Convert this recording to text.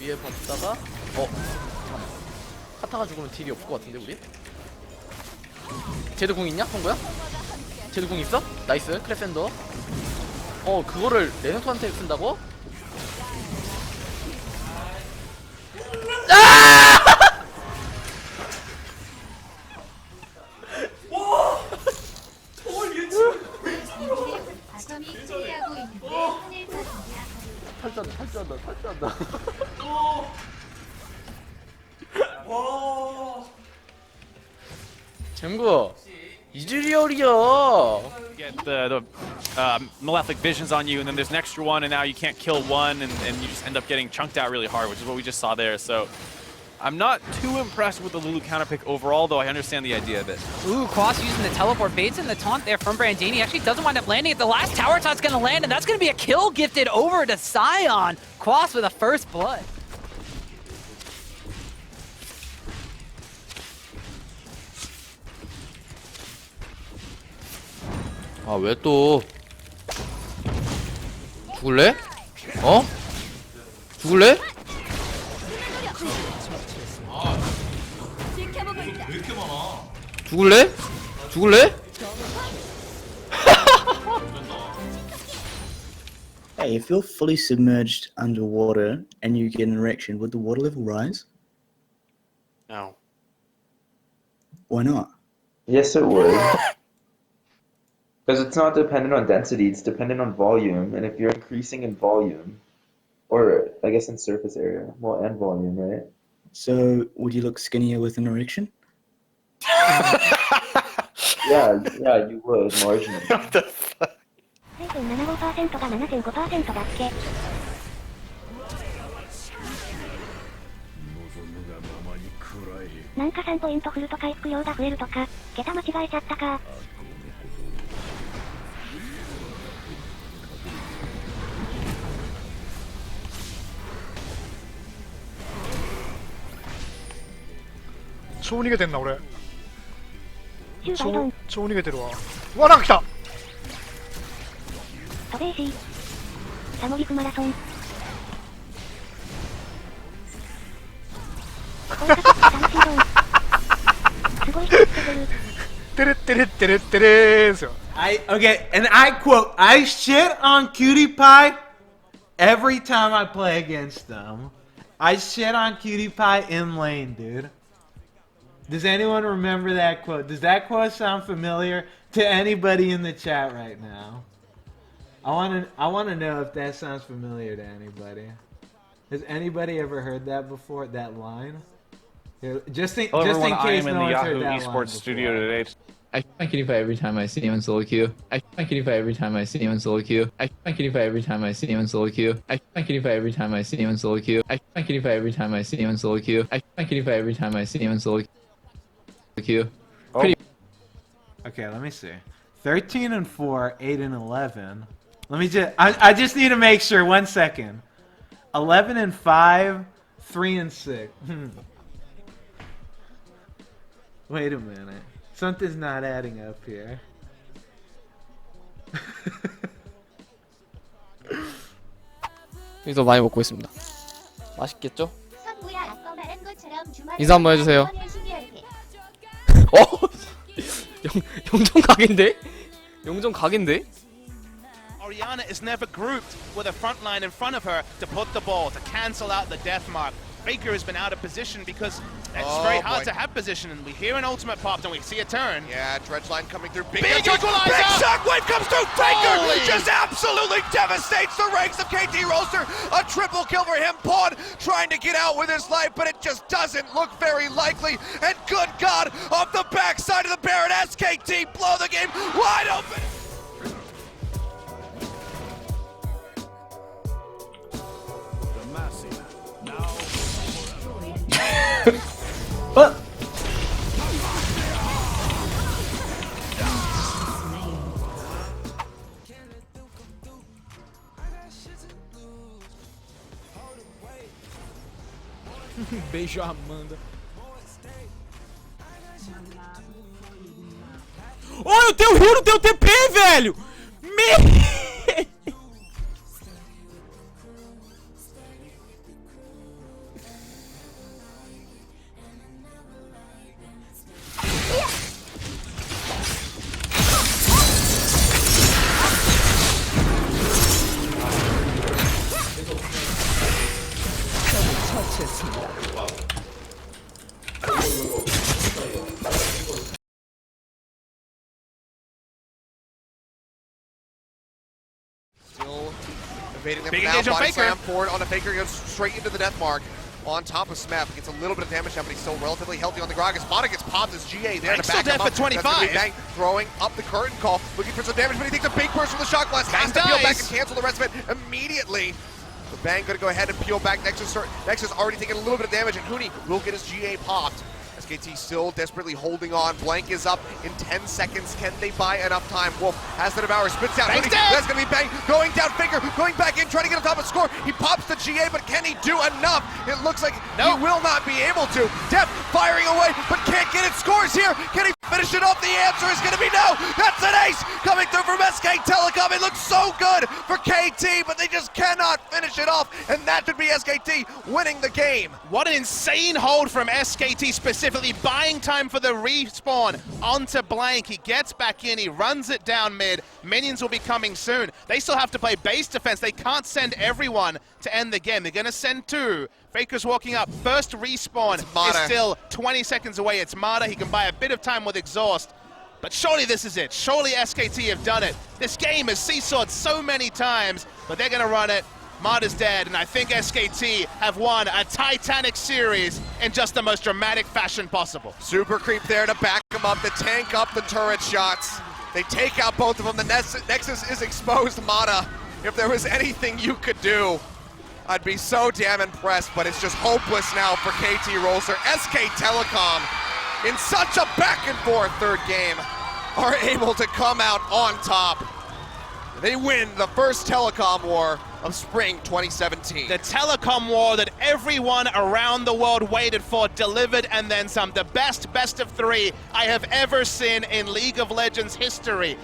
위에 봤다가 잠깐만. 카타가 죽으면 딜이 없을 것 같은데 우리? 쟤도 궁 있냐? 펑구야? 쟤도 궁 있어? 나이스 크레센더. 그거를 레넥톤한테 쓴다고? 탈주한다. 잼구 이즈리얼이야. Get the malefic visions on you, and then there's an extra one, and now you can't kill one, and you just end up getting chunked out really hard, which is what we just saw there. So I'm not too impressed with the Lulu counter pick overall, though I understand the idea of it. Ooh, Cross using the teleport, baits in the taunt there from Brandini. Actually doesn't wind up landing it. The last tower taunt's gonna land, and that's gonna be a kill gifted over to Sion. Cross with a first blood. 아, 왜 또 죽을래? 어? 죽을래? 죽을래? 죽을래? Hey, if you're fully submerged underwater and you get an erection, would the water level rise? No. Why not? Yes, it would. Because it's not dependent on density, it's dependent on volume. And if you're increasing in volume, or I guess in surface area, well, and volume, right? So, would you look skinnier with an erection? Yeah, you would, marginally. What the fuck? 0.75% が 7.5% だっけ。なんか3ポイント振ると回復量が増えるとか、桁間違えちゃったか。超逃げてんな俺。シューバイドン。超逃げてるわ。うわ、なんか来た。トベーシー。サモリクマラソン。追いかけて楽しいドン。すごい人つけてる。テレッテレッテレッテレーですよ。Okay, and I quote, I shit on Cutie Pie every time I play against them. I shit on Cutie Pie in lane, dude. Does anyone remember that quote? Does that quote sound familiar to anybody in the chat right now? I want to know if that sounds familiar to anybody. Has anybody ever heard that before? That line? Here, just in Hello, everyone. case I am no in the one's heard Yahoo that Esports line studio before. today. I find Cutie Pie every time I see him in solo queue. I find Cutie Pie every time I see him in solo queue. I find Cutie Pie every time I see him in solo queue. I find Cutie Pie every time I see him in solo queue. I find Cutie Pie every time I see him in solo queue. I find Cutie Pie every time I see him in solo queue. Pretty. Okay, let me see. 13 and 4, 8 and 11. Let me just. I just need to make sure. 1 second. 11 and 5, 3 and 6. Wait a minute. Something's not adding up here. 여기서 많이 먹고 있습니다. 맛있겠죠? 인사 한번 해주세요. 영정 각인데? 영정 각인데? Orianna is never grouped with a front line in front of her to put the ball, to cancel out the death mark. Faker has been out of position because it's very hard to have position, and we hear an ultimate popped and we see a turn. Yeah, Dredgeline coming through. Big equalizer! Big shockwave comes through. Faker just absolutely devastates the ranks of KT Roaster. A triple kill for him. Pawn trying to get out with his life, but it just doesn't look very likely. And good God, off the backside of the Baron, SKT blow the game wide open. What? Beijo Amanda. Olha, eu tenho rio no teu TP, velho! Me... Still evading them Big now. engage on Body Faker. slam forward on a Faker, goes straight into the death mark. On top of Smep, gets a little bit of damage now, but he's still relatively healthy on the Gragas. Mata gets popped as GA there Bang's to back still him dead up. for 25. That's gonna be Bang throwing up the curtain call, looking for some damage, but he takes a big burst from the shock blast. Has to Bang peel back dies. and cancel the rest of it immediately. But Bang gonna go ahead and peel back. Nexus already taking a little bit of damage, and EUNE will get his GA popped. SKT still desperately holding on. Blank is up in 10 seconds. Can they buy enough time? Wolf has the Devour, spits out. Bang's EUNE, dead. that's gonna be Bang going down. Faker going back in, trying to get on top of score. He pops the GA, but can he do enough? It looks like Nope. he will not be able to. Def firing away, but can't get it. Scores here. Can he finish it off? The answer is gonna be no. That's an ace coming through from SK Telecom. It looks so good for KT, but they just cannot finish it off, and that should be SKT winning the game. What an insane hold from SKT, specifically buying time for the respawn onto Blank. He gets back in, he runs it down mid. Minions will be coming soon. They still have to play base defense. They can't send everyone to end the game. They're gonna send two. Faker's walking up. First respawn is still 20 seconds away. It's Mata. He can buy a bit of time with exhaust. But surely this is it. Surely SKT have done it. This game has seesawed so many times, but they're gonna run it. Mata's dead, and I think SKT have won a Titanic series in just the most dramatic fashion possible. Super creep there to back him up, to tank up the turret shots. They take out both of them. The Nexus is exposed. Mata, if there was anything you could do, I'd be so damn impressed, but it's just hopeless now for KT Rolster. SK Telecom, in such a back and forth third game, are able to come out on top. They win the first telecom war of spring 2017. The telecom war that everyone around the world waited for, delivered, and then some. The best of three I have ever seen in League of Legends history.